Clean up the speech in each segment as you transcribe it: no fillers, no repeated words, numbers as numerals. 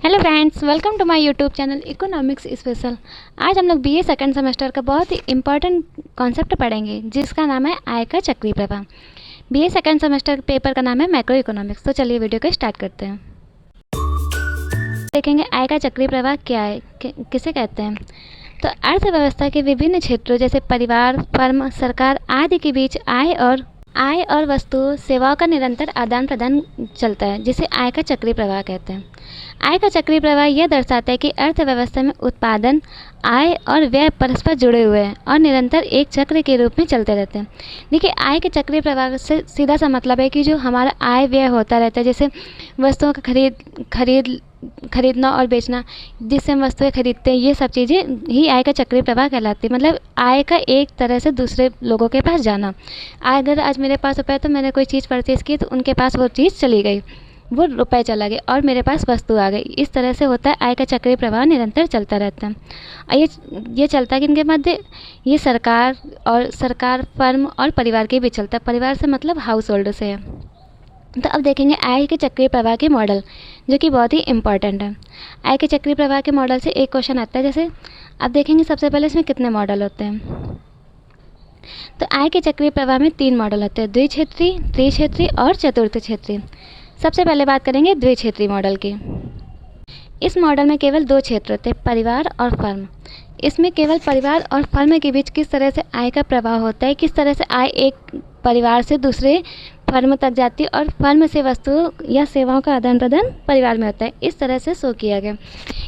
Hello friends, welcome to my YouTube channel economics special. आज हम लोग बीए सेकंड सेमेस्टर का बहुत ही इम्पॉर्टेंट कॉन्सेप्ट पढ़ेंगे जिसका नाम है आय का चक्रीय प्रवाह। बीए सेकंड सेमेस्टर पेपर का नाम है मैक्रो इकोनॉमिक्स। तो चलिए वीडियो को स्टार्ट करते हैं। देखेंगे आय का चक्रीय प्रवाह क्या है, किसे कहते हैं। तो अर्थव्यवस्था के विभिन्न क्षेत्रों जैसे परिवार, फर्म, सरकार आदि के बीच आय और वस्तु सेवाओं का निरंतर आदान प्रदान चलता है, जिसे आय का चक्रीय प्रवाह कहते हैं। आय का चक्रीय प्रवाह यह दर्शाता है कि अर्थव्यवस्था में उत्पादन, आय और व्यय परस्पर जुड़े हुए हैं और निरंतर एक चक्र के रूप में चलते रहते हैं। देखिए, आय के चक्रीय प्रवाह से सीधा सा मतलब है कि जो हमारा आय व्यय होता रहता है, जैसे वस्तुओं का खरीदना और बेचना, जिससे हम वस्तुएं खरीदते हैं, ये सब चीज़ें ही आय का चक्रीय प्रवाह कहलाती है। मतलब आय का एक तरह से दूसरे लोगों के पास जाना। अगर आज मेरे पास रुपये, तो मैंने कोई चीज़ परचेज़ की तो उनके पास वो चीज़ चली गई, वो रुपए चला गया और मेरे पास वस्तु आ गई। इस तरह से होता है आय का चक्रीय प्रवाह, निरंतर चलता रहता है। और ये चलता है किनके मध्य, ये सरकार, फर्म और परिवार के बीच चलता है। परिवार से मतलब हाउस होल्ड से है। तो अब देखेंगे आय के चक्रीय प्रवाह के मॉडल, जो कि बहुत ही इंपॉर्टेंट है। आय के चक्रीय प्रवाह के मॉडल से एक क्वेश्चन आता है। जैसे अब देखेंगे सबसे पहले इसमें कितने मॉडल होते हैं। तो आय के चक्रीय प्रवाह में 3 मॉडल होते हैं, द्विक्षेत्रीय, त्रिक्षेत्रीय और चतुर्थ क्षेत्रीय। सबसे पहले बात करेंगे द्विक्षेत्रीय मॉडल की। इस मॉडल में केवल 2 क्षेत्र होते हैं, परिवार और फर्म। इसमें केवल परिवार और फर्म के बीच किस तरह से आय का प्रवाह होता है, किस तरह से आय एक परिवार से दूसरे फर्म तक जाती है और फर्म से वस्तुओं या सेवाओं का आदान प्रदान परिवार में होता है। इस तरह से शो किया गया।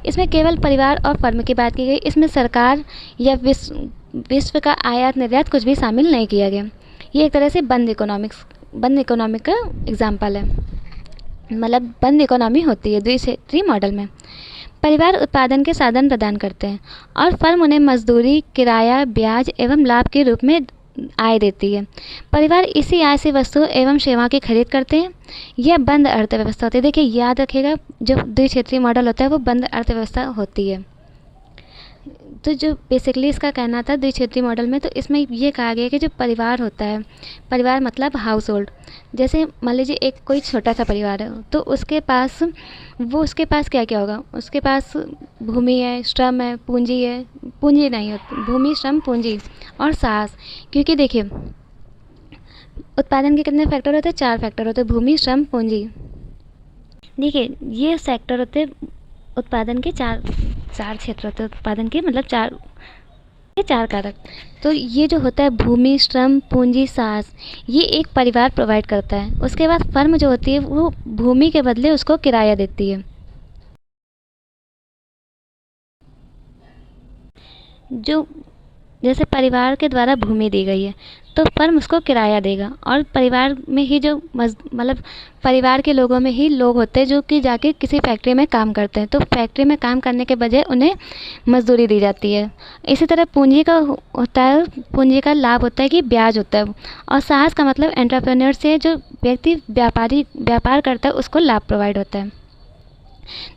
इसमें केवल परिवार और फर्म की बात की गई। इसमें सरकार या विश्व का आयात निर्यात कुछ भी शामिल नहीं किया गया। ये एक तरह से बंद इकोनॉमिक का एग्जाम्पल है। मतलब बंद इकोनॉमी होती है द्विक्षेत्रीय मॉडल में। परिवार उत्पादन के साधन प्रदान करते हैं और फर्म उन्हें मजदूरी, किराया, ब्याज एवं लाभ के रूप में आय देती है। परिवार इसी आय से वस्तु एवं सेवाओं की खरीद करते हैं। यह बंद अर्थव्यवस्था होती है। देखिए, याद रखिएगा, जो द्विक्षेत्रीय मॉडल होता है वो बंद अर्थव्यवस्था होती है। तो जो बेसिकली इसका कहना था द्विक्षेत्रीय मॉडल में, तो इसमें ये कहा गया कि जो परिवार होता है, परिवार मतलब हाउस होल्ड। जैसे मान लीजिए एक कोई छोटा सा परिवार है, तो उसके पास क्या क्या होगा। उसके पास भूमि है, श्रम है, पूंजी है, पूंजी नहीं होती, भूमि, श्रम, पूंजी और साहस। क्योंकि देखिए, उत्पादन के कितने फैक्टर होते हैं, 4 फैक्टर होते हैं, भूमि, श्रम, पूंजी। देखिए, ये सेक्टर होते हैं उत्पादन के चार क्षेत्र होते हैं। उत्पादन के मतलब 4 कारक। तो ये जो होता है भूमि, श्रम, पूंजी, साहस, ये एक परिवार प्रोवाइड करता है। उसके बाद फर्म जो होती है वो भूमि के बदले उसको किराया देती है। जो जैसे परिवार के द्वारा भूमि दी गई है, तो फर्म उसको किराया देगा। और परिवार में ही जो मतलब परिवार के लोगों में ही लोग होते हैं जो कि जाके किसी फैक्ट्री में काम करते हैं, तो फैक्ट्री में काम करने के बजाय उन्हें मजदूरी दी जाती है। इसी तरह पूंजी का होता है, पूंजी का लाभ होता है कि ब्याज होता है। और साहस का मतलब एंटरप्रेन्योर से जो व्यक्ति व्यापार करता है उसको लाभ प्रोवाइड होता है।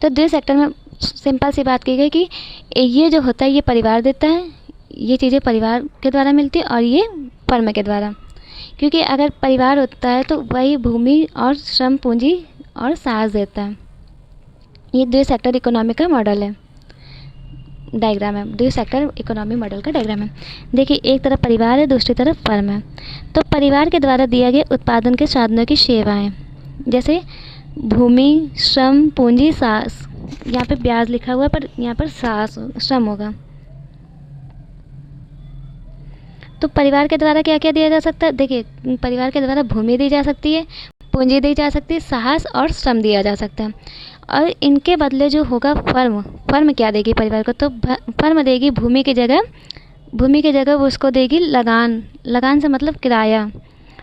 तो 2 सेक्टर में सिंपल सी बात की गई कि ये जो होता है ये परिवार देता है, ये चीज़ें परिवार के द्वारा मिलती है, और ये फर्म के द्वारा। क्योंकि अगर परिवार होता है तो वही भूमि और श्रम, पूंजी और साहस देता है। ये 2 सेक्टर इकोनॉमी का मॉडल है, डायग्राम है। 2 सेक्टर इकोनॉमी मॉडल का डायग्राम है। देखिए, एक तरफ परिवार है, दूसरी तरफ फर्म है। तो परिवार के द्वारा दिया गया उत्पादन के साधनों की सेवाएं, जैसे भूमि, श्रम, पूंजी, साहस। यहाँ पे ब्याज लिखा हुआ है पर यहाँ पर श्रम होगा। तो परिवार के द्वारा क्या क्या दिया जा सकता है। देखिए, परिवार के द्वारा भूमि दी जा सकती है, पूंजी दी जा सकती है, साहस और श्रम दिया जा सकता है। और इनके बदले जो होगा फर्म क्या देगी परिवार को, तो फर्म देगी भूमि की जगह वो उसको देगी लगान से मतलब किराया,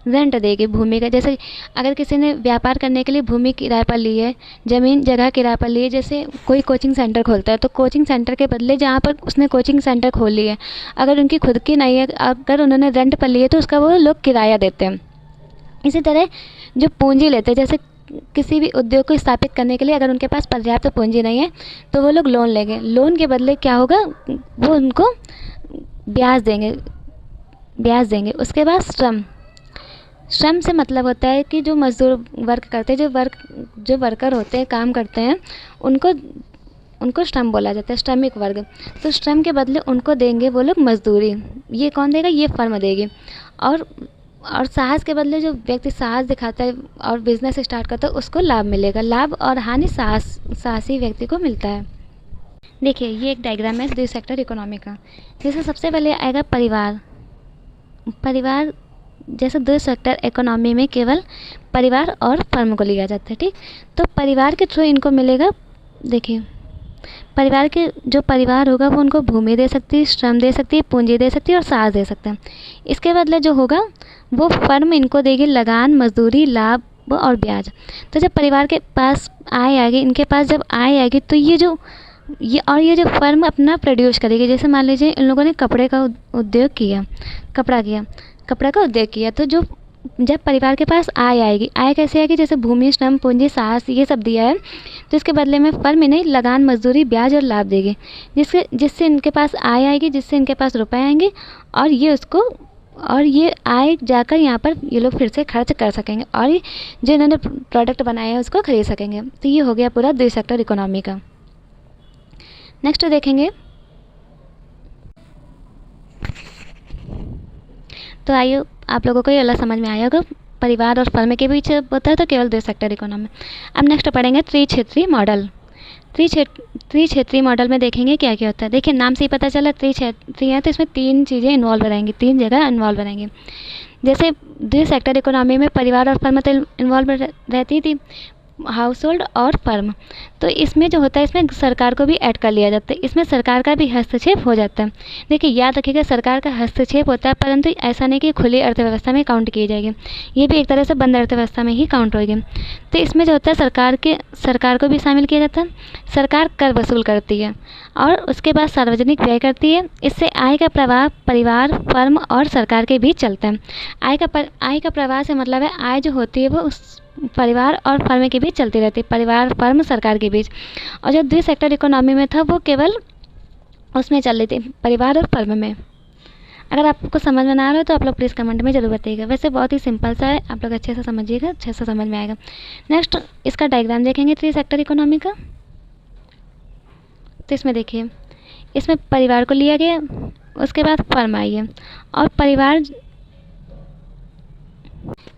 रेंट देगी भूमि का। जैसे अगर किसी ने व्यापार करने के लिए भूमि किराए पर ली है, ज़मीन जगह किराए पर ली है, जैसे कोई कोचिंग सेंटर खोलता है, तो कोचिंग सेंटर के बदले जहाँ पर उसने कोचिंग सेंटर खोल ली है, अगर उनकी खुद की नहीं है, अगर उन्होंने रेंट पर ली है, तो उसका वो लोग किराया देते हैं। इसी तरह जो पूंजी लेते हैं, जैसे किसी भी उद्योग को स्थापित करने के लिए अगर उनके पास पर्याप्त पूंजी नहीं है, तो वो लोग लोन लेंगे। लोन के बदले क्या होगा, वो उनको ब्याज देंगे। उसके बाद श्रम से मतलब होता है कि जो मज़दूर वर्क करते हैं, जो वर्कर होते हैं, काम करते हैं, उनको उनको श्रम बोला जाता है, श्रमिक वर्ग। तो श्रम के बदले उनको देंगे वो लोग मज़दूरी। ये कौन देगा? ये फर्म देगी। और और साहस के बदले जो व्यक्ति साहस दिखाता है और बिजनेस स्टार्ट करता है, उसको लाभ मिलेगा। लाभ और हानि साहसी व्यक्ति को मिलता है। देखिए, ये एक डायग्राम है द्वि सेक्टर इकोनॉमी का। जैसे सबसे पहले आएगा परिवार। परिवार जैसे द्वि सेक्टर इकोनॉमी में केवल परिवार और फर्म को लिया जाता है, ठीक। तो परिवार के थ्रू इनको मिलेगा। देखिए, परिवार के जो परिवार होगा वो उनको भूमि दे सकती है, श्रम दे सकती है, पूंजी दे सकती है और साहस दे सकते हैं। इसके बदले जो होगा वो फर्म इनको देगी लगान, मजदूरी, लाभ और ब्याज। तो जब परिवार के पास आय आएगी, इनके पास जब आय आएगी, तो ये जो फर्म अपना प्रोड्यूस करेगी। जैसे मान लीजिए इन लोगों ने कपड़े का उद्योग किया, कपड़ा का उद्योग किया, तो जब परिवार के पास आय आएगी, आय कैसे आएगी? जैसे भूमि, श्रम, पूंजी, साहस ये सब दिया है, तो इसके बदले में फर्म इन्हें लगान, मजदूरी, ब्याज और लाभ देगी, जिससे इनके पास आय आएगी, जिससे इनके पास रुपए आएंगे और ये आय जाकर यहाँ पर ये लोग फिर से खर्च कर सकेंगे और जो इन्होंने प्रोडक्ट बनाया है उसको खरीद सकेंगे। तो ये हो गया पूरा द्वि सेक्टर इकोनॉमी का। नेक्स्ट देखेंगे, तो आइए आप लोगों को ये अलग समझ में आया होगा। परिवार और फर्म के बीच होता है तो केवल द्वि सेक्टर इकोनॉमी। अब नेक्स्ट पढ़ेंगे त्रिक्षेत्रीय मॉडल। त्रिक्षेत्रीय मॉडल में देखेंगे क्या क्या होता है। देखिए, नाम से ही पता चला त्रिक्षेत्रीय है, तो इसमें 3 चीज़ें इन्वॉल्व रहेंगी, 3 जगह इन्वॉल्व रहेंगी। जैसे द्वि सेक्टर इकोनॉमी में परिवार और फर्म तो इन्वॉल्व रहती थी, हाउस होल्ड और फर्म। तो इसमें जो होता है, इसमें सरकार को भी ऐड कर लिया जाता है, इसमें सरकार का भी हस्तक्षेप हो जाता है। देखिए, याद रखिएगा, सरकार का हस्तक्षेप होता है, परंतु ऐसा नहीं कि खुली अर्थव्यवस्था में काउंट की जाएगी, ये भी एक तरह से बंद अर्थव्यवस्था में ही काउंट होगी। तो इसमें जो होता है, सरकार को भी शामिल किया जाता है। सरकार कर वसूल करती है और उसके बाद सार्वजनिक व्यय करती है। इससे आय का प्रवाह परिवार, फर्म और सरकार के बीच चलता है। आय का प्रवाह से मतलब है, आय जो होती है वो उस परिवार और फर्म के बीच चलती रहती है, परिवार, फर्म, सरकार के बीच। और जो द्वि सेक्टर इकोनॉमी में था वो केवल उसमें चल रही थी, परिवार और फर्म में। अगर आपको समझ में ना आ रहा हो तो आप लोग प्लीज़ कमेंट में ज़रूर बताइएगा। वैसे बहुत ही सिंपल सा है, आप लोग अच्छे से समझिएगा, अच्छे से समझ में आएगा। नेक्स्ट इसका डायग्राम देखेंगे द्वि सेक्टर इकोनॉमी का। तो इसमें देखिए, इसमें परिवार को लिया गया, उसके बाद फर्म आई है और परिवार,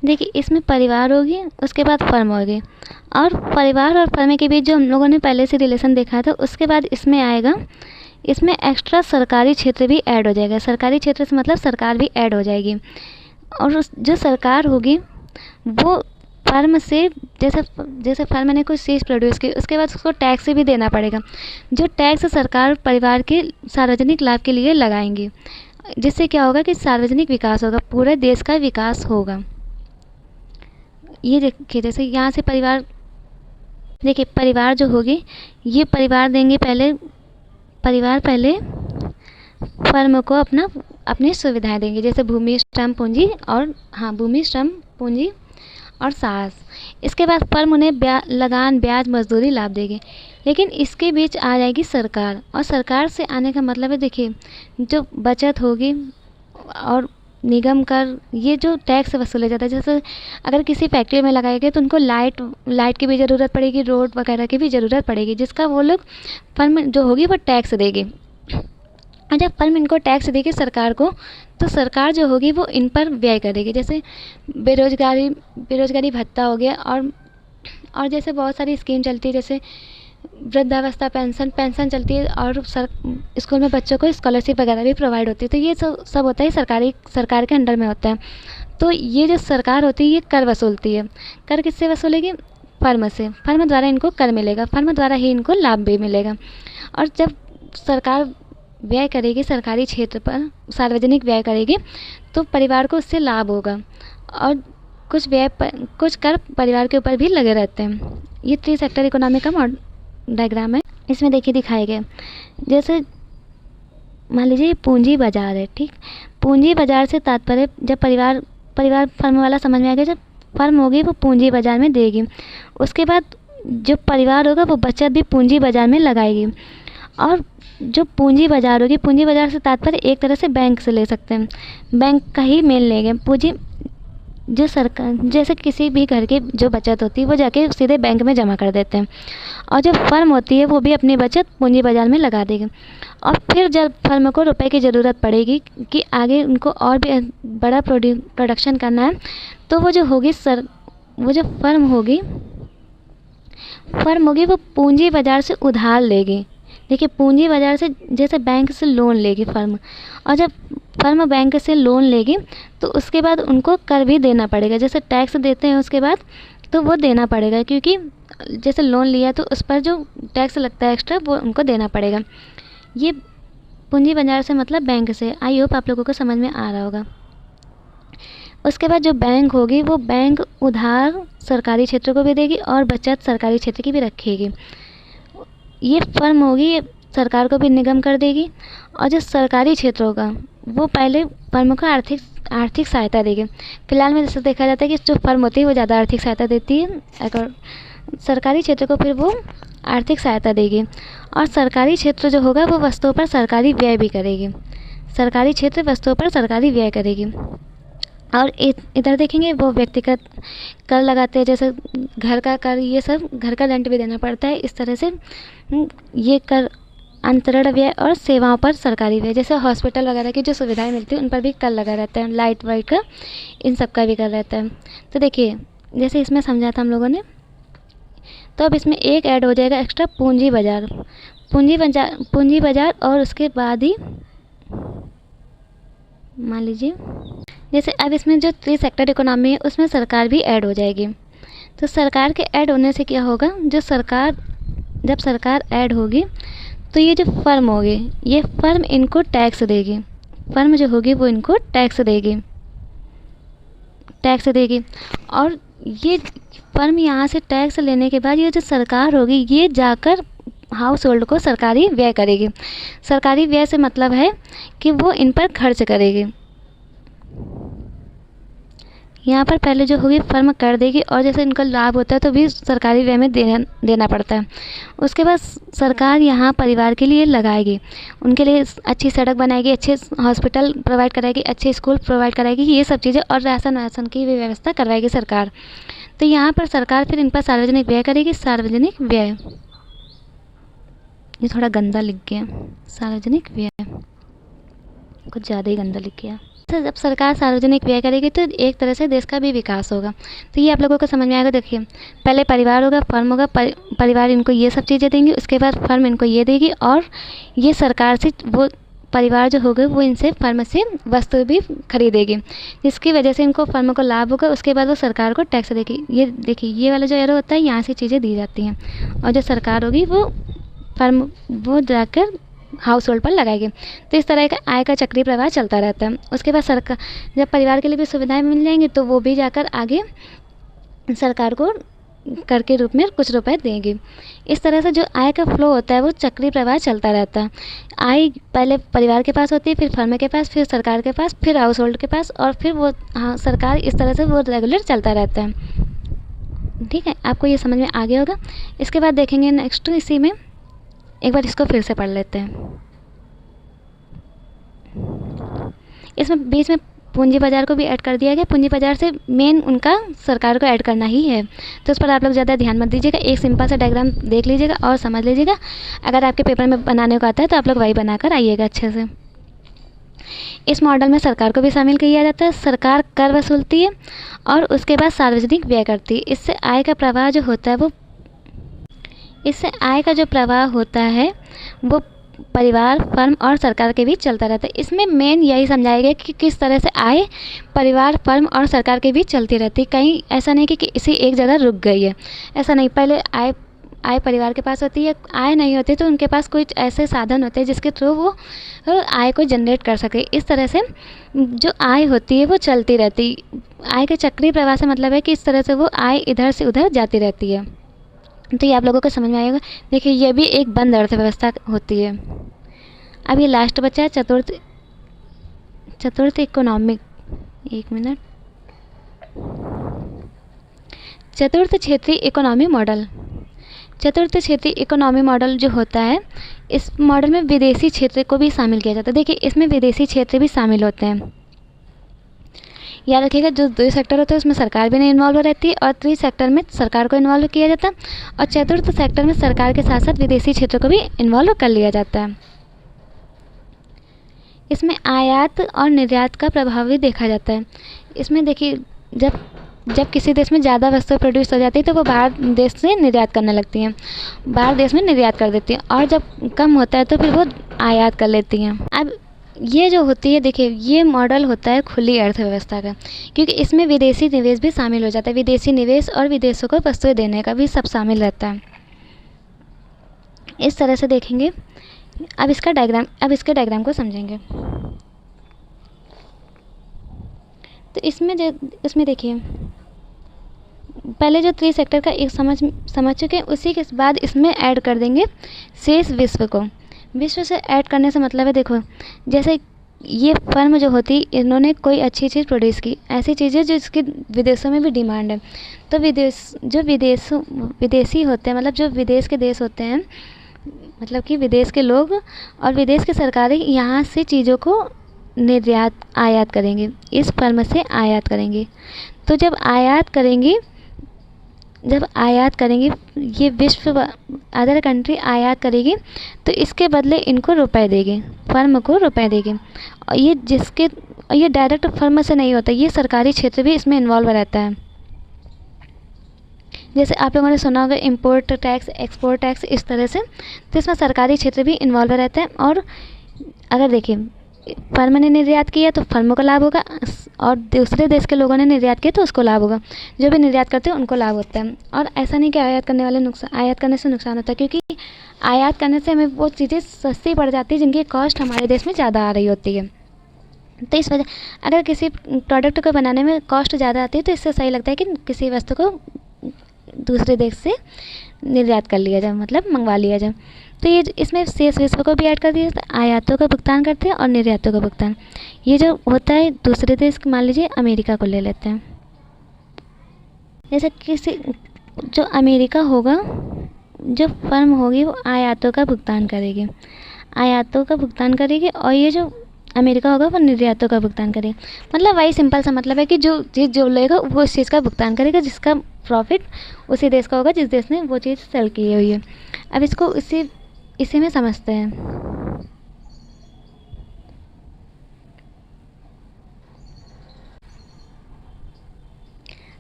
देखिए इसमें परिवार होगी, उसके बाद फर्म होगी और परिवार और फर्म के बीच जो हम लोगों ने पहले से रिलेशन देखा था, उसके बाद इसमें आएगा, इसमें एक्स्ट्रा सरकारी क्षेत्र भी ऐड हो जाएगा। सरकारी क्षेत्र से मतलब सरकार भी ऐड हो जाएगी और जो सरकार होगी वो फर्म से, जैसे फर्म ने कुछ चीज़ प्रोड्यूस की, उसके बाद उसको टैक्स भी देना पड़ेगा। जो टैक्स सरकार परिवार के सार्वजनिक लाभ के लिए लगाएंगी, जिससे क्या होगा कि सार्वजनिक विकास होगा, पूरे देश का विकास होगा। ये देखिए, जैसे यहाँ से परिवार, देखिए परिवार जो होगी, ये परिवार देंगे परिवार पहले फर्म को अपनी सुविधाएं देंगे, जैसे भूमि, श्रम, पूंजी और साहस। इसके बाद फर्म उन्हें लगान, ब्याज, मजदूरी, लाभ देगी। लेकिन इसके बीच आ जाएगी सरकार, और सरकार से आने का मतलब है, देखिए जो बचत होगी और निगम कर, ये जो टैक्स वसूला जाता है, जैसे अगर किसी फैक्ट्री में लगाए गए तो उनको लाइट की भी ज़रूरत पड़ेगी, रोड वगैरह की भी ज़रूरत पड़ेगी, जिसका वो लोग फर्म जो होगी वो टैक्स देगी। और जब फर्म इनको टैक्स देगी सरकार को, तो सरकार जो होगी वो इन पर व्यय करेगी। जैसे बेरोजगारी भत्ता हो गया और जैसे बहुत सारी स्कीम चलती है, जैसे वृद्धावस्था पेंशन चलती है और स्कूल में बच्चों को स्कॉलरशिप वगैरह भी प्रोवाइड होती है। तो ये सब होता है सरकार के अंडर में होता है। तो ये जो सरकार होती है ये कर वसूलती है। कर किससे वसूलेगी? फर्म से। फर्म द्वारा इनको कर मिलेगा, फर्म द्वारा ही इनको लाभ भी मिलेगा। और जब सरकार व्यय करेगी सरकारी क्षेत्र पर, सार्वजनिक व्यय करेगी, तो परिवार को उससे लाभ होगा और कुछ कर परिवार के ऊपर भी लगे रहते हैं। ये 3 सेक्टर इकोनॉमी का डायग्राम है। इसमें देखिए दिखाए गए, जैसे मान लीजिए पूंजी बाजार है, ठीक। पूंजी बाजार से तात्पर्य, जब परिवार फर्म वाला समझ में आ गया, जब फर्म होगी वो पूंजी बाजार में देगी, उसके बाद जो परिवार होगा वो बचत भी पूंजी बाजार में लगाएगी। और जो पूंजी बाजार होगी, पूंजी बाजार से तात्पर्य एक तरह से बैंक से ले सकते हैं, बैंक का ही मेन लेंगे। जो सरकार जैसे किसी भी घर की जो बचत होती है वो जाके सीधे बैंक में जमा कर देते हैं, और जो फर्म होती है वो भी अपनी बचत पूंजी बाजार में लगा देगी। और फिर जब फर्म को रुपए की ज़रूरत पड़ेगी कि आगे उनको और भी बड़ा प्रोडक्शन करना है, तो वो जो होगी वो जो फर्म होगी वो पूंजी बाजार से उधार लेगी। देखिए, पूंजी बाजार से जैसे बैंक से लोन लेगी फर्म, और जब फर्म बैंक से लोन लेगी तो उसके बाद उनको कर भी देना पड़ेगा। जैसे टैक्स देते हैं उसके बाद, तो वो देना पड़ेगा, क्योंकि जैसे लोन लिया तो उस पर जो टैक्स लगता है एक्स्ट्रा वो उनको देना पड़ेगा। ये पूंजी बाजार से मतलब बैंक से। आई होप आप लोगों को समझ में आ रहा होगा। उसके बाद जो बैंक होगी वो बैंक उधार सरकारी क्षेत्र को भी देगी और बचत सरकारी क्षेत्र की भी रखेगी। ये फर्म होगी ये सरकार को भी निगम कर देगी, और जो सरकारी क्षेत्र होगा वो पहले फर्म को आर्थिक सहायता देगी। फिलहाल में जैसे देखा जाता है कि जो फर्म होती है वो ज़्यादा आर्थिक सहायता देती है, अगर सरकारी क्षेत्र को फिर वो आर्थिक सहायता देगी। और सरकारी क्षेत्र जो होगा वो वस्तुओं पर सरकारी व्यय भी करेगी। सरकारी क्षेत्र वस्तुओं पर सरकारी व्यय करेगी। और इधर देखेंगे वो व्यक्तिगत कर लगाते हैं, जैसे घर का कर, ये सब घर का रेंट भी देना पड़ता है। इस तरह से ये कर अंतरण व्यय और सेवाओं पर सरकारी व्यय, जैसे हॉस्पिटल वगैरह की जो सुविधाएं मिलती हैं उन पर भी कर लगा रहता है, लाइट वाइट का, इन सब का भी कर रहता है। तो देखिए, जैसे इसमें समझा था हम लोगों ने, तो अब इसमें एक ऐड हो जाएगा एक्स्ट्रा पूंजी बाजार। पूंजी बाजार और उसके बाद ही मान लीजिए जैसे अब इसमें जो 3 सेक्टर इकोनॉमी है उसमें सरकार भी ऐड हो जाएगी। तो सरकार के ऐड होने से क्या होगा, जब सरकार ऐड होगी तो ये जो फर्म होगी ये फर्म इनको टैक्स देगी। फर्म जो होगी वो इनको टैक्स देगी। और ये फर्म यहाँ से टैक्स लेने के बाद ये जो सरकार होगी ये जाकर हाउस होल्ड को सरकारी व्यय करेगी। सरकारी व्यय से मतलब है कि वो इन पर खर्च करेगी। यहाँ पर पहले जो होगी फर्म कर देगी, और जैसे इनका लाभ होता है तो भी सरकारी व्यय में देना पड़ता है। उसके बाद सरकार यहाँ परिवार के लिए लगाएगी, उनके लिए अच्छी सड़क बनाएगी, अच्छे हॉस्पिटल प्रोवाइड कराएगी, अच्छे स्कूल प्रोवाइड कराएगी, ये सब चीज़ें, और राशन की भी व्यवस्था करवाएगी सरकार। तो यहाँ पर सरकार फिर इन पर सार्वजनिक व्यय करेगी। सार्वजनिक व्यय, ये थोड़ा गंदा लिख गया, सार्वजनिक व्यय कुछ ज़्यादा ही गंदा लिख गया। तो जब सरकार सार्वजनिक व्यय करेगी तो एक तरह से देश का भी विकास होगा। तो ये आप लोगों को समझ में आएगा। देखिए, पहले परिवार होगा, फर्म होगा, परिवार इनको ये सब चीज़ें देंगी, उसके बाद फर्म इनको ये देगी, और ये सरकार से वो परिवार जो होगा वो इनसे फर्म से वस्तु भी खरीदेगी, जिसकी वजह से इनको फर्म को लाभ होगा। उसके बाद वो सरकार को टैक्स देगी। ये देखिए, ये वाला जो एरो होता है यहाँ से चीज़ें दी जाती हैं, और जो सरकार होगी वो जाकर हाउस होल्ड पर लगाएगी। तो इस तरह का आय का चक्रीय प्रवाह चलता रहता है। उसके बाद सरकार जब परिवार के लिए भी सुविधाएं मिल जाएंगी तो वो भी जाकर आगे सरकार को कर के रूप में कुछ रुपए देंगे। इस तरह से जो आय का फ्लो होता है वो चक्रीय प्रवाह चलता रहता है। आय पहले परिवार के पास होती है, फिर फर्म के पास, फिर सरकार के पास, फिर हाउस होल्ड के पास, और फिर वो सरकार, इस तरह से वो रेगुलर चलता रहता है। ठीक है, आपको ये समझ में आ गया होगा। इसके बाद देखेंगे नेक्स्ट, इसी में एक बार इसको फिर से पढ़ लेते हैं। इसमें बीच में पूंजी बाजार को भी ऐड कर दिया गया। पूंजी बाजार से मेन उनका सरकार को ऐड करना ही है, तो उस पर आप लोग ज़्यादा ध्यान मत दीजिएगा। एक सिंपल सा डायग्राम देख लीजिएगा और समझ लीजिएगा। अगर आपके पेपर में बनाने को आता है तो आप लोग वही बनाकर आइएगा अच्छे से। इस मॉडल में सरकार को भी शामिल किया जाता है। सरकार कर वसूलती है और उसके बाद सार्वजनिक व्यय करती है। इससे आय का प्रवाह जो होता है वो परिवार, फर्म और सरकार के बीच चलता रहता है। इसमें मेन यही समझाया गया कि किस तरह से आय परिवार, फर्म और सरकार के बीच चलती रहती है। कहीं ऐसा नहीं कि इसी एक जगह रुक गई है, ऐसा नहीं। पहले आय परिवार के पास होती है, आय नहीं होती तो उनके पास कुछ ऐसे साधन होते हैं जिसके थ्रू वो आय को जनरेट कर सके। इस तरह से जो आय होती है वो चलती रहती। आय के चक्रीय प्रवाह से मतलब है कि इस तरह से वो आय इधर से उधर जाती रहती है। तो ये आप लोगों को समझ में आएगा। देखिए, ये भी एक बंद अर्थव्यवस्था होती है। अब ये लास्ट बचा है चतुर्थ इकोनॉमिक, एक मिनट, चतुर्थ क्षेत्रीय इकोनॉमी मॉडल। चतुर्थ क्षेत्रीय इकोनॉमी मॉडल जो होता है, इस मॉडल में विदेशी क्षेत्र को भी शामिल किया जाता है। देखिए, इसमें विदेशी क्षेत्र भी शामिल होते हैं। याद रखिएगा, जो 2 सेक्टर होते हैं उसमें सरकार भी नहीं इन्वॉल्व रहती है, और 3 सेक्टर में सरकार को इन्वॉल्व किया जाता है, और चतुर्थ सेक्टर में सरकार के साथ साथ विदेशी क्षेत्रों को भी इन्वॉल्व कर लिया जाता है। इसमें आयात और निर्यात का प्रभाव भी देखा जाता है। इसमें देखिए, जब जब किसी देश में ज़्यादा वस्तु प्रोड्यूस हो जाती है तो वो बाहर देश से निर्यात करने लगती हैं, बाहर देश में निर्यात कर देती हैं, और जब कम होता है तो फिर वो आयात कर लेती हैं। अब ये जो होती है, देखिए ये मॉडल होता है खुली अर्थव्यवस्था का, क्योंकि इसमें विदेशी निवेश भी शामिल हो जाता है। विदेशी निवेश और विदेशों को वस्तुएं देने का भी सब शामिल रहता है। इस तरह से देखेंगे। अब इसके डायग्राम को समझेंगे। तो इसमें देखिए, पहले जो 3 सेक्टर का एक समझ चुके हैं, उसी के बाद इसमें ऐड कर देंगे शेष विश्व को। विश्व से ऐड करने से मतलब है, देखो जैसे ये फर्म जो होती, इन्होंने कोई अच्छी चीज़ प्रोड्यूस की, ऐसी चीज़ें जो इसकी विदेशों में भी डिमांड है, तो विदेशी होते हैं, मतलब जो विदेश के देश होते हैं, मतलब कि विदेश के लोग और विदेश की सरकारें यहाँ से चीज़ों को आयात करेंगे, इस फर्म से आयात करेंगे। तो जब आयात करेंगे ये विश्व अदर कंट्री आयात करेगी, तो इसके बदले इनको रुपए देगी, फर्म को रुपए देगी। और ये डायरेक्ट फर्म से नहीं होता, ये सरकारी क्षेत्र भी इसमें इन्वॉल्व रहता है। जैसे आप लोगों ने सुना होगा इम्पोर्ट टैक्स, एक्सपोर्ट टैक्स, इस तरह से, तो इसमें सरकारी क्षेत्र भी इन्वॉल्व रहता है। और अगर देखिए, फर्म ने निर्यात किया तो फर्म को लाभ होगा, और दूसरे देश के लोगों ने निर्यात किया तो उसको लाभ होगा, जो भी निर्यात करते हैं उनको लाभ होता है। और ऐसा नहीं कि आयात करने से नुकसान होता है, क्योंकि आयात करने से हमें वो चीज़ें सस्ती पड़ जाती है जिनकी कॉस्ट हमारे देश में ज़्यादा आ रही होती है। तो इस वजह, अगर किसी प्रोडक्ट को बनाने में कॉस्ट ज़्यादा आती है तो इससे सही लगता है कि किसी वस्तु को दूसरे देश से निर्यात कर लिया जाए, मतलब मंगवा लिया जाए। तो ये इसमें शेष विश्व को भी ऐड कर दिया जाता है, आयातों का भुगतान करते हैं और निर्यातों का भुगतान। ये जो होता है दूसरे देश, मान लीजिए अमेरिका को ले लेते हैं। जैसे जो अमेरिका होगा, जो फर्म होगी वो आयातों का भुगतान करेगी, और ये जो अमेरिका होगा वो निर्यातों का भुगतान करेगा। मतलब वही सिंपल सा मतलब है कि जो चीज़ जो लेगा वो उस चीज़ का भुगतान करेगा, जिसका प्रॉफिट उसी देश का होगा जिस देश ने वो चीज़ सेल की हुई है। अब इसको इसी में समझते हैं।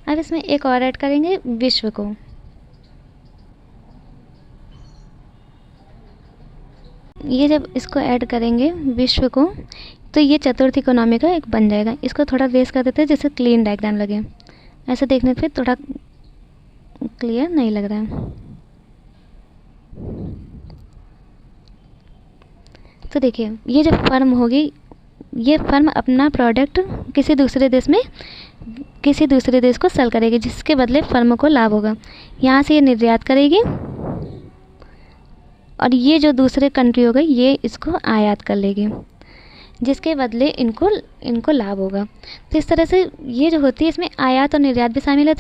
अब इसमें एक और ऐड करेंगे विश्व को। ये जब इसको ऐड करेंगे विश्व को, तो ये चतुर्थ इकोनॉमी का एक बन जाएगा। इसको थोड़ा रेस कर देते हैं जिससे क्लीन डायग्राम लगे, ऐसे देखने पे थोड़ा क्लियर नहीं लग रहा है। तो देखिए, ये जो फर्म होगी, ये फर्म अपना प्रोडक्ट किसी दूसरे देश को सेल करेगी, जिसके बदले फर्म को लाभ होगा। यहाँ से ये निर्यात करेगी, और ये जो दूसरे कंट्री हो गई ये इसको आयात कर लेगी, जिसके बदले इनको लाभ होगा। तो इस तरह से ये जो होती है, इसमें आयात और निर्यात भी शामिल हो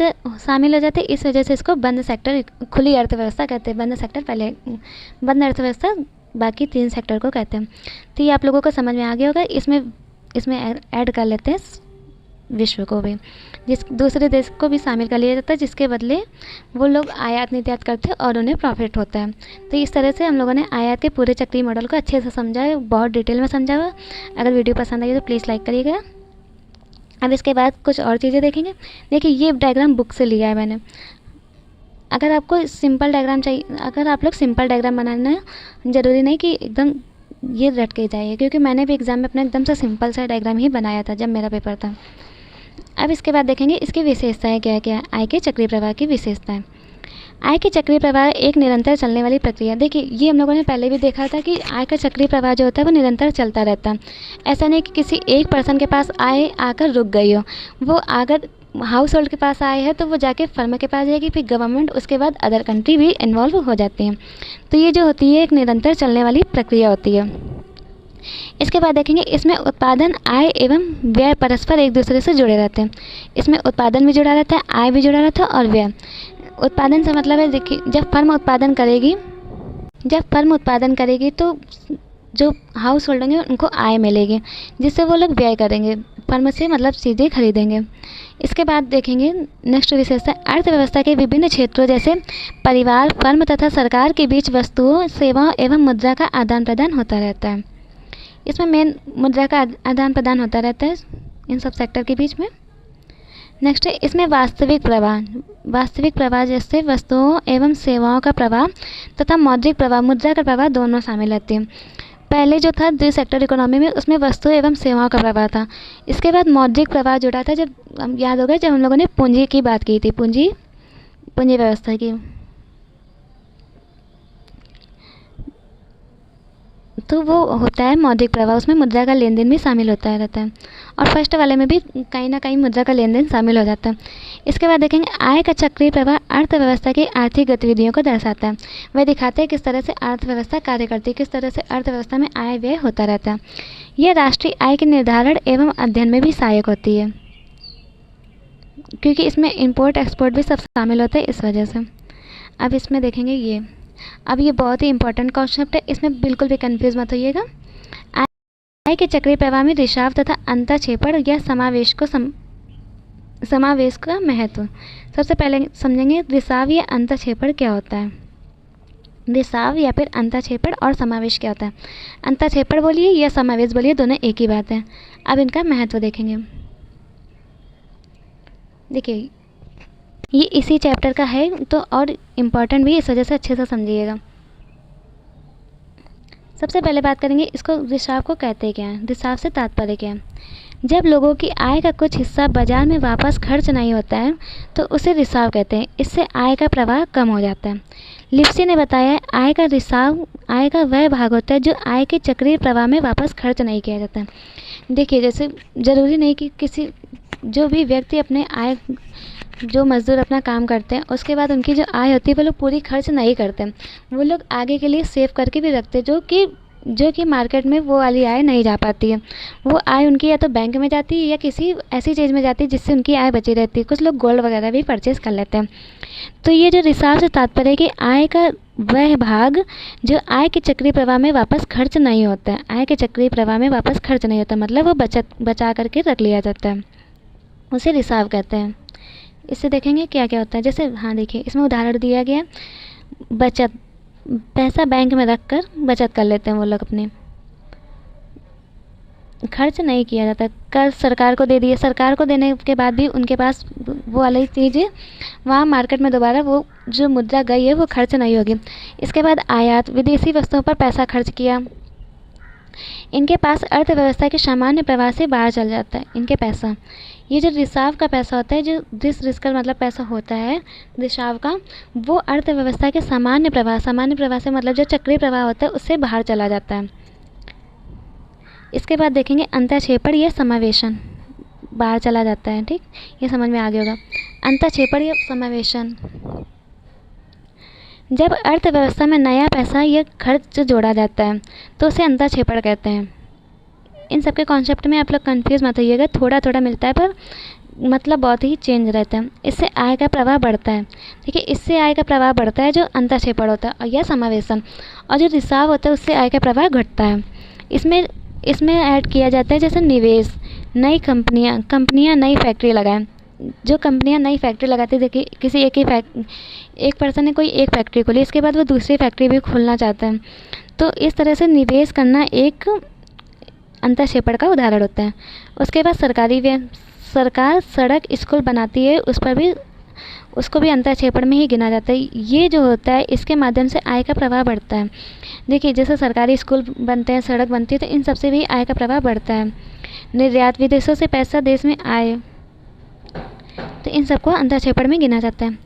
जाते हैं। इस वजह से इसको बंद सेक्टर, खुली अर्थव्यवस्था कहते हैं। बंद अर्थव्यवस्था बाकी 3 सेक्टर को कहते हैं। तो ये आप लोगों को समझ में आ गया होगा। इसमें ऐड कर लेते हैं विश्व को भी, जिस दूसरे देश को भी शामिल कर लिया जाता है, जिसके बदले वो लोग आयात निर्यात करते हैं और उन्हें प्रॉफिट होता है। तो इस तरह से हम लोगों ने आयात के पूरे चक्रीय मॉडल को अच्छे से समझा है, बहुत डिटेल में समझा हुआ। अगर वीडियो पसंद आई तो प्लीज़ लाइक करिएगा। अब इसके बाद कुछ और चीज़ें देखेंगे। देखिए, ये डायग्राम बुक से लिया है मैंने। अगर आपको सिंपल डायग्राम चाहिए, अगर आप लोग सिंपल डायग्राम बनाना है, ज़रूरी नहीं कि एकदम ये रट के जाइए, क्योंकि मैंने भी एग्ज़ाम में अपना एकदम से सिंपल सा डायग्राम ही बनाया था जब मेरा पेपर था। अब इसके बाद देखेंगे इसकी विशेषताएं क्या क्या है। आय के चक्रीय प्रवाह की विशेषताएं। आय के चक्रीय प्रवाह एक निरंतर चलने वाली प्रक्रिया। देखिए, ये हम लोगों ने पहले भी देखा था कि आय का चक्रीय प्रवाह जो होता है वो निरंतर चलता रहता है। ऐसा नहीं कि किसी एक पर्सन के पास आय आकर रुक गई हो। वो अगर हाउस होल्ड के पास आय है तो वो जाके फर्म के पास जाएगी, फिर गवर्नमेंट, उसके बाद अदर कंट्री भी इन्वॉल्व हो जाती हैं। तो ये जो होती है एक निरंतर चलने वाली प्रक्रिया होती है। इसके बाद देखेंगे इसमें उत्पादन, आय एवं व्यय परस्पर एक दूसरे से जुड़े रहते हैं। इसमें उत्पादन भी जुड़ा रहता है, आय भी जुड़ा रहता है और व्यय। उत्पादन से मतलब है, देखिए, जब फर्म उत्पादन करेगी तो जो हाउस होल्ड होंगे उनको आय मिलेगी, जिससे वो लोग व्यय करेंगे। फर्म से मतलब चीज़ें खरीदेंगे। इसके बाद देखेंगे नेक्स्ट विशेषता, अर्थव्यवस्था के विभिन्न क्षेत्रों जैसे परिवार, फर्म तथा सरकार के बीच वस्तुओं, सेवाओं एवं मुद्रा का आदान प्रदान होता रहता है। इसमें मेन मुद्रा का आदान प्रदान होता रहता है इन सब सेक्टर के बीच में। नेक्स्ट है इसमें वास्तविक प्रवाह जैसे वस्तुओं एवं सेवाओं का प्रवाह तथा मौद्रिक प्रवाह, मुद्रा का प्रवाह दोनों शामिल रहते हैं। पहले जो था द्वि सेक्टर इकोनॉमी में, उसमें वस्तु एवं सेवाओं का प्रवाह था। इसके बाद मौद्रिक प्रवाह जुड़ा था, जब हम याद होगा जब हम लोगों ने पूंजी की बात की थी, पूंजी व्यवस्था की। तो वो होता है मौद्रिक प्रवाह, उसमें मुद्रा का लेन देन भी शामिल होता रहता है, और फर्स्ट वाले में भी कहीं ना कहीं मुद्रा का लेन देन शामिल हो जाता है। इसके बाद देखेंगे आय का चक्रीय प्रवाह अर्थव्यवस्था की आर्थिक गतिविधियों को दर्शाता है। वह दिखाते हैं किस तरह से अर्थव्यवस्था कार्य करती है, किस तरह से अर्थव्यवस्था में आय व्यय होता रहता है। यह राष्ट्रीय आय के निर्धारण एवं अध्ययन में भी सहायक होती है, क्योंकि इसमें इंपोर्ट एक्सपोर्ट भी सब शामिल होता है इस वजह से। अब इसमें देखेंगे ये बहुत ही इंपॉर्टेंट कॉन्सेप्ट है, इसमें बिल्कुल भी कंफ्यूज मत होइएगा। आय के चक्रीय प्रवाह में रिसाव तथा अंतःक्षेपण या समावेश का महत्व। सबसे पहले समझेंगे रिसाव या अंतःक्षेपण क्या होता है। रिसाव या फिर अंतःक्षेपण और समावेश क्या होता है। अंतःक्षेपण बोलिए या समावेश बोलिए, दोनों एक ही बात है। अब इनका महत्व देखेंगे। देखिए ये इसी चैप्टर का है तो और इम्पॉर्टेंट भी, इस वजह से अच्छे से समझिएगा। सबसे पहले बात करेंगे इसको, रिसाव को कहते क्या हैं, रिसाव से तात्पर्य क्या है। जब लोगों की आय का कुछ हिस्सा बाजार में वापस खर्च नहीं होता है तो उसे रिसाव कहते हैं। इससे आय का प्रवाह कम हो जाता है। लिप्सी ने बताया आय का रिसाव आय का वह भाग होता है जो आय के चक्रीय प्रवाह में वापस खर्च नहीं किया जाता है। देखिए जैसे ज़रूरी नहीं कि किसी जो भी व्यक्ति अपने आय, जो मज़दूर अपना काम करते हैं उसके बाद उनकी जो आय होती है वो लोग पूरी खर्च नहीं करते, वो लोग आगे के लिए सेव करके भी रखते हैं, जो कि मार्केट में वो वाली आय नहीं जा पाती है। वो आय उनकी या तो बैंक में जाती है या किसी ऐसी चीज़ में जाती है जिससे उनकी आय बची रहती है। कुछ लोग गोल्ड वगैरह भी परचेज़ कर लेते हैं। तो ये जो रिसाव से तात्पर्य है कि आय का वह भाग जो आय के चक्रीय प्रवाह में वापस खर्च नहीं होता है। आय के चक्रीय प्रवाह में वापस खर्च नहीं होता मतलब वो बचा करके रख लिया जाता है, उसे रिसाव कहते हैं। इससे देखेंगे क्या क्या होता है। जैसे हाँ देखिए इसमें उदाहरण दिया गया, बचत, पैसा बैंक में रख कर बचत कर लेते हैं वो लोग, अपने खर्च नहीं किया जाता। कर्ज सरकार को दे दिए, सरकार को देने के बाद भी उनके पास वो वाली चीज़ें वहाँ मार्केट में दोबारा वो जो मुद्रा गई है वो खर्च नहीं होगी। इसके बाद आयात, विदेशी वस्तुओं पर पैसा खर्च किया, इनके पास अर्थव्यवस्था के सामान्य प्रवाह से बाहर चल जाता है इनके पैसा। ये जो रिसाव का पैसा होता है, जो रिस्क का मतलब पैसा होता है रिसाव का, वो अर्थव्यवस्था के सामान्य प्रवाह से मतलब जो चक्रीय प्रवाह होता है उससे बाहर चला जाता है। इसके बाद देखेंगे अंतःक्षेपण या समावेशन, बाहर चला जाता है। ठीक, ये समझ में आ गया होगा। अंतःक्षेपण या समावेशन, जब अर्थव्यवस्था में नया पैसा या खर्च जोड़ा जाता है तो उसे अंतःक्षेपण कहते हैं। इन सब के कॉन्सेप्ट में आप लोग कंफ्यूज मत होइएगा, थोड़ा थोड़ा मिलता है पर मतलब बहुत ही चेंज रहता है। इससे आय का प्रवाह बढ़ता है। देखिए इससे आय का प्रवाह बढ़ता है जो अंतःक्षेपण होता है, और यह समावेशन, और जो रिसाव होता है उससे आय का प्रवाह घटता है। इसमें ऐड किया जाता है जैसे निवेश, नई कंपनियां नई फैक्ट्री लगाएं। जो कंपनियां नई फैक्ट्री लगाती है, देखिए किसी एक पर्सन ने कोई एक फैक्ट्री खोली, इसके बाद वो दूसरी फैक्ट्री भी खोलना चाहता है, तो इस तरह से निवेश करना एक अंतःक्षेपण का उदाहरण होता है। उसके बाद सरकार सड़क स्कूल बनाती है, उसको भी अंतःक्षेपण में ही गिना जाता है। ये जो होता है इसके माध्यम से आय का प्रवाह बढ़ता है। देखिए जैसे सरकारी स्कूल बनते हैं, सड़क बनती है, तो इन सबसे भी आय का प्रवाह बढ़ता है। निर्यात, विदेशों से पैसा देश में आए, तो इन सबको अंतःक्षेपण में गिना जाता है।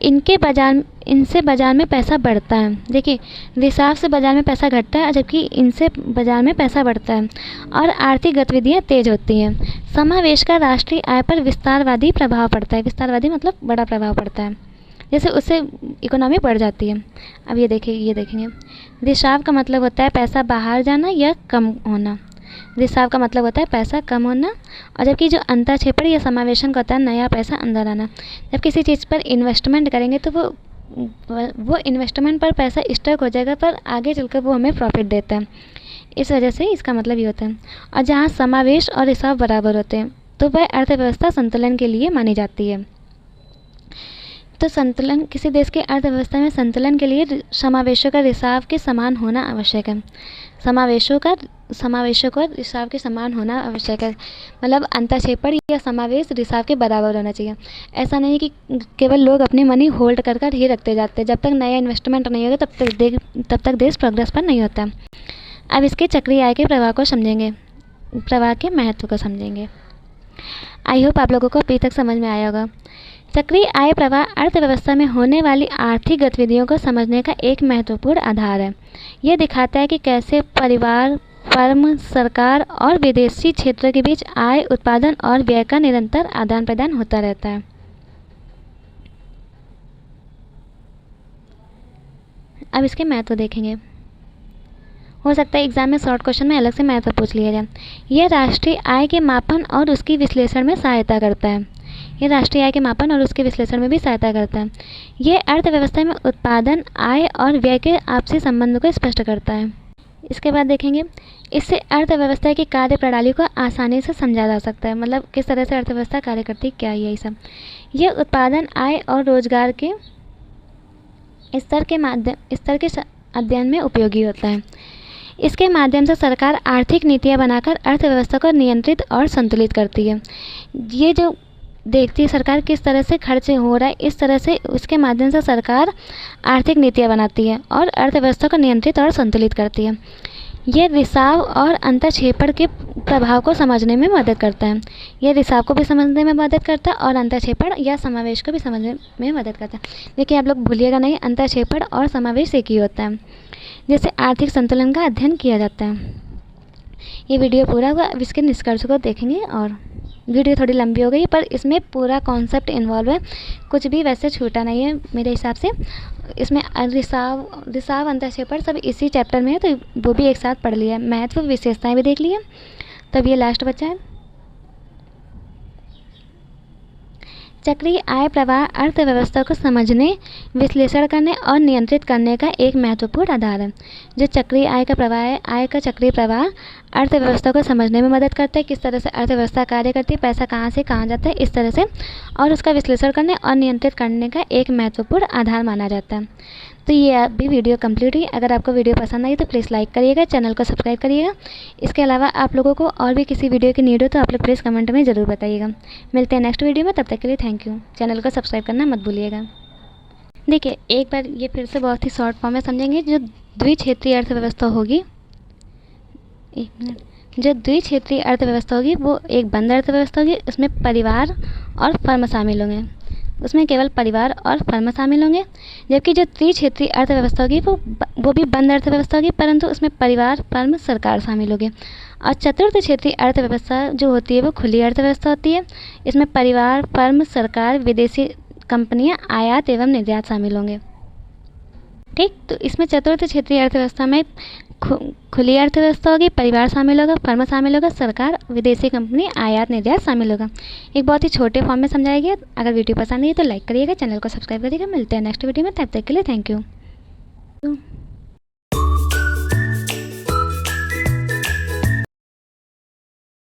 इनसे बाजार में पैसा बढ़ता है। देखिए रिसाव से बाजार में पैसा घटता है, जबकि इनसे बाजार में पैसा बढ़ता है और आर्थिक गतिविधियां तेज होती हैं। समावेश का राष्ट्रीय आय पर विस्तारवादी प्रभाव पड़ता है। विस्तारवादी मतलब बड़ा प्रभाव पड़ता है, जैसे उससे इकोनॉमी बढ़ जाती है। अब ये देखेंगे रिसाव का मतलब होता है पैसा बाहर जाना या कम होना। रिसाव का मतलब होता है पैसा कम होना, और जबकि जो अंतःक्षेपण या समावेशन का होता है नया पैसा अंदर आना। जब किसी चीज़ पर इन्वेस्टमेंट करेंगे तो वो इन्वेस्टमेंट पर पैसा स्टक हो जाएगा, पर आगे चलकर वो हमें प्रॉफिट देता है। इस वजह से इसका मतलब ये होता है। और जहाँ समावेश और रिसाव बराबर होते हैं तो वह अर्थव्यवस्था संतुलन के लिए मानी जाती है। तो संतुलन, किसी देश की अर्थव्यवस्था में संतुलन के लिए समावेशों का रिसाव के समान होना आवश्यक है। समावेशों का रिसाव के समान होना आवश्यक है, मतलब अंतःक्षेपण या समावेश रिसाव के बराबर होना चाहिए। ऐसा नहीं कि केवल लोग अपनी मनी होल्ड कर कर ही रखते जाते हैं। जब तक नया इन्वेस्टमेंट नहीं होगा तब तक देश प्रोग्रेस पर नहीं होता। अब इसके चक्रीय आय के प्रवाह को समझेंगे, प्रवाह के महत्व को समझेंगे। आई होप आप लोगों को अभी तक समझ में आया होगा। चक्रीय आय प्रवाह अर्थव्यवस्था में होने वाली आर्थिक गतिविधियों को समझने का एक महत्वपूर्ण आधार है। यह दिखाता है कि कैसे परिवार, फर्म, सरकार और विदेशी क्षेत्र के बीच आय, उत्पादन और व्यय का निरंतर आदान प्रदान होता रहता है। अब इसके महत्व देखेंगे। हो सकता है एग्जाम में शॉर्ट क्वेश्चन में अलग से महत्व पूछ लिया जाए। यह राष्ट्रीय आय के मापन और उसकी विश्लेषण में सहायता करता है। यह राष्ट्रीय आय के मापन और उसके विश्लेषण में भी सहायता करता है। यह अर्थव्यवस्था में उत्पादन, आय और व्यय के आपसी संबंध को स्पष्ट करता है। इसके बाद देखेंगे, इससे अर्थव्यवस्था की कार्य प्रणाली को आसानी से समझा जा सकता है, मतलब किस तरह से अर्थव्यवस्था कार्य करती है, क्या है यही सब। यह उत्पादन, आय और रोजगार के स्तर के अध्ययन में उपयोगी होता है। इसके माध्यम से सरकार आर्थिक नीतियाँ बनाकर अर्थव्यवस्था को नियंत्रित और संतुलित करती है। ये जो देखती है सरकार किस तरह से खर्च हो रहा है, इस तरह से उसके माध्यम से सरकार आर्थिक नीतियाँ बनाती है और अर्थव्यवस्था को नियंत्रित और संतुलित करती है। ये रिसाव और अंतःक्षेपण के प्रभाव को समझने में मदद करता है। ये रिसाव को भी समझने में मदद करता है और अंतःक्षेपण या समावेश को भी समझने में मदद करता है। देखिए आप लोग भूलिएगा नहीं, अंतःक्षेपण और समावेश एक ही होता है, जिससे आर्थिक संतुलन का अध्ययन किया जाता है। ये वीडियो पूरा हुआ, अब इसके निष्कर्ष को देखेंगे। और वीडियो थोड़ी लंबी हो गई पर इसमें पूरा कॉन्सेप्ट इन्वॉल्व है, कुछ भी वैसे छूटा नहीं है मेरे हिसाब से। इसमें रिसाव अंतःक्षेपण सब इसी चैप्टर में है, तो वो भी एक साथ पढ़ लिया है। महत्व, विशेषताएं भी देख लिया। तब ये लास्ट बचा है। चक्रीय आय प्रवाह अर्थव्यवस्था को समझने, विश्लेषण करने और नियंत्रित करने का एक महत्वपूर्ण आधार है। जो चक्रीय आय का प्रवाह है, आय का चक्रीय प्रवाह अर्थव्यवस्था को समझने में मदद करता है, किस तरह से अर्थव्यवस्था कार्य करती है, पैसा कहाँ से कहाँ जाता है, इस तरह से, और उसका विश्लेषण करने और नियंत्रित करने का एक महत्वपूर्ण आधार माना जाता है। तो ये अभी वीडियो कंप्लीट हुई। अगर आपको वीडियो पसंद आई तो प्लीज़ लाइक करिएगा, चैनल को सब्सक्राइब करिएगा। इसके अलावा आप लोगों को और भी किसी वीडियो की नीड हो तो आप लोग प्लीज़ कमेंट में ज़रूर बताइएगा। मिलते हैं नेक्स्ट वीडियो में, तब तक के लिए थैंक यू। चैनल को सब्सक्राइब करना मत भूलिएगा। देखिए एक बार ये फिर से बहुत ही शॉर्ट फॉर्म में समझेंगे। जो द्विक्षेत्रीय अर्थव्यवस्था होगी, एक मिनट, जो द्विक्षेत्रीय अर्थव्यवस्था होगी वो एक बंद अर्थव्यवस्था होगी। उसमें परिवार और फर्म शामिल होंगे, उसमें केवल परिवार और फर्म शामिल होंगे। जबकि जो त्रिक्षेत्रीय अर्थव्यवस्था होगी वो भी बंद अर्थव्यवस्था होगी, परंतु उसमें परिवार, फर्म, सरकार शामिल होगी। और चतुर्थ क्षेत्रीय अर्थव्यवस्था जो होती है वो खुली अर्थव्यवस्था होती है। इसमें परिवार, फर्म, सरकार, विदेशी कंपनियां, आयात एवं निर्यात शामिल होंगे। ठीक, तो इसमें चतुर्थ क्षेत्रीय अर्थव्यवस्था में खुली अर्थव्यवस्था होगी, परिवार शामिल होगा, फर्म शामिल होगा, सरकार, विदेशी कंपनी, आयात निर्यात शामिल होगा। एक बहुत ही छोटे फॉर्म में समझाया गया। अगर वीडियो पसंद आई तो लाइक करिएगा, चैनल को सब्सक्राइब करिएगा। मिलते हैं नेक्स्ट वीडियो में, तब तक के लिए थैंक यू।